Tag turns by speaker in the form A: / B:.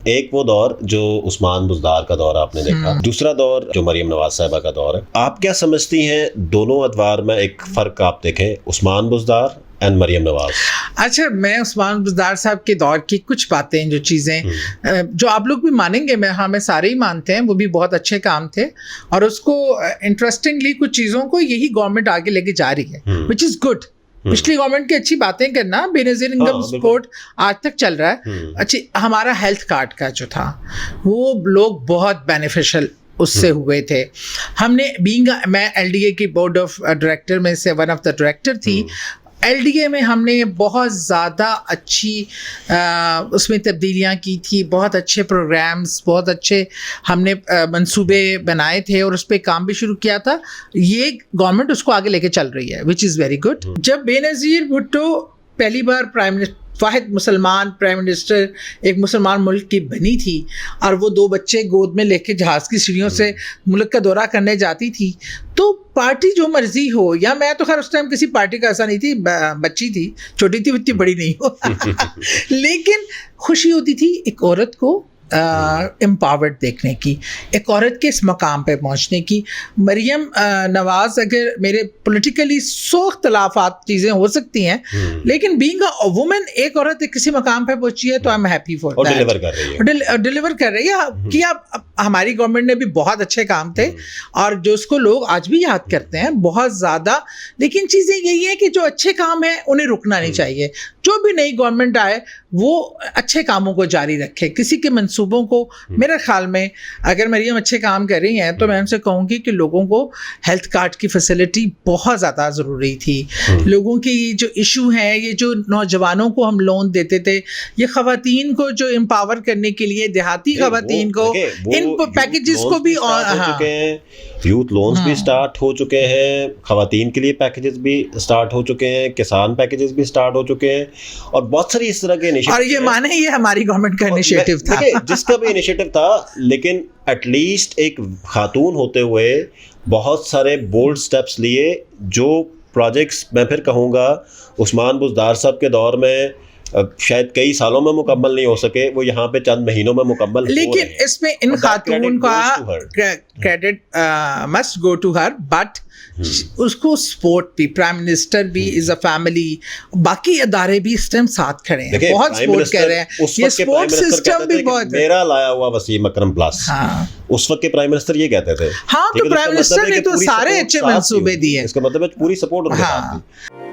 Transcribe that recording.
A: एक वो दौर जो उस्मान बुज़दार का दौर आपने देखा, दूसरा दौर जो मरियम नवाज साहिबा का दौर है। आप क्या समझती हैं दोनों अदवार में एक फ़र्क आप देखें, उस्मान बुज़दार एंड मरियम नवाज?
B: अच्छा, मैं उस्मान बुज़दार साहब के दौर की कुछ बातें, जो चीज़ें जो आप लोग भी मानेंगे, मैं सारे ही मानते हैं, वो भी बहुत अच्छे काम थे और उसको इंटरेस्टिंगली कुछ चीज़ों को यही गवर्नमेंट आगे लेके जा रही है, विच इज़ गुड। पिछली गवर्नमेंट की अच्छी बातें करना, बेनज़ीर इनकम सपोर्ट आज तक चल रहा है। अच्छी, हमारा हेल्थ कार्ड का जो था वो लोग बहुत बेनिफिशियल उससे हुए थे। हमने मैं एलडीए की बोर्ड ऑफ डायरेक्टर में से वन ऑफ द डायरेक्टर थी। एलडीए में हमने बहुत ज़्यादा अच्छी उसमें तब्दीलियाँ की थी, बहुत अच्छे प्रोग्राम्स, बहुत अच्छे हमने मंसूबे बनाए थे और उस पर काम भी शुरू किया था। ये गवर्नमेंट उसको आगे लेके चल रही है, विच इज़ वेरी गुड। जब बेनज़ीर भुट्टो पहली बार वाहिद मुसलमान प्राइम मिनिस्टर एक मुसलमान मुल्क की बनी थी और वो 2 बच्चे गोद में लेके जहाज़ की सीढ़ियों से मुल्क का दौरा करने जाती थी, तो पार्टी जो मर्जी हो, या मैं तो खैर उस टाइम किसी पार्टी का ऐसा नहीं थी, बच्ची थी, छोटी थी, इतनी बड़ी नहीं हो लेकिन खुशी होती थी एक औरत को एम्पावर्ड देखने की, एक औरत के इस मकाम पे पहुंचने की। मरियम नवाज, अगर मेरे पॉलिटिकली 100 इख्तलाफात चीज़ें हो सकती हैं, लेकिन बीइंग अ वुमेन एक औरत किसी मकाम पे पहुंची है तो I am happy for that. Deliver कर रही है कि अब हमारी गवर्नमेंट ने भी बहुत अच्छे काम थे और जो उसको लोग आज भी याद करते हैं बहुत ज़्यादा। लेकिन चीज़ें यही है कि जो अच्छे काम हैं उन्हें रुकना नहीं चाहिए। जो भी नई गवर्नमेंट आए वो अच्छे कामों को जारी रखे, किसी के मंसूबों को। मेरे ख्याल में अगर मरियम अच्छे काम कर रही हैं तो मैं उनसे कहूँगी कि लोगों को हेल्थ कार्ड की फैसिलिटी बहुत ज़्यादा ज़रूरी थी। लोगों की जो इशू हैं, ये जो नौजवानों को हम लोन देते थे, ये ख़वातीन को जो एम्पावर करने के लिए, देहाती ख़वातीन को इन पैकेजेस को भी
A: यूथ लोन्स भी स्टार्ट हो चुके हैं, ख़वातीन के लिए पैकेजेस भी स्टार्ट हो चुके हैं, किसान पैकेजेस भी स्टार्ट हो चुके हैं और बहुत सारी इस तरह के इनिशिएटिव।
B: और ये माने ये हमारी गवर्नमेंट का इनिशिएटिव था,
A: जिसका भी इनिशिएटिव था, लेकिन एटलीस्ट एक खातून होते हुए बहुत सारे बोल्ड स्टेप्स लिए। जो प्रोजेक्ट्स मैं फिर कहूँगा उस्मान बुज़दार साहब के दौर में शायद कई सालों में मुकम्मल नहीं हो सके, वो यहाँ पे चंद महीनों में मुकम्मल। लेकिन
B: इसमें इन खातून का credit must go to her, but उसको सपोर्ट भी, प्राइम मिनिस्टर भी इज अ फैमिली, बाकी अदारे भी इस टाइम साथ खड़े हैं, बहुत सपोर्ट कर रहे हैं। ये सपोर्ट सिस्टम भी बहुत
A: मेरा लाया हुआ वसीम अकरम प्लस। उस वक्त के प्राइम मिनिस्टर ये कहते थे।
B: हाँ, तो प्राइम मिनिस्टर ने तो सारे अच्छे मंसूबे दिए,
A: इसका मतलब पूरी सपोर्ट उनके साथ थी।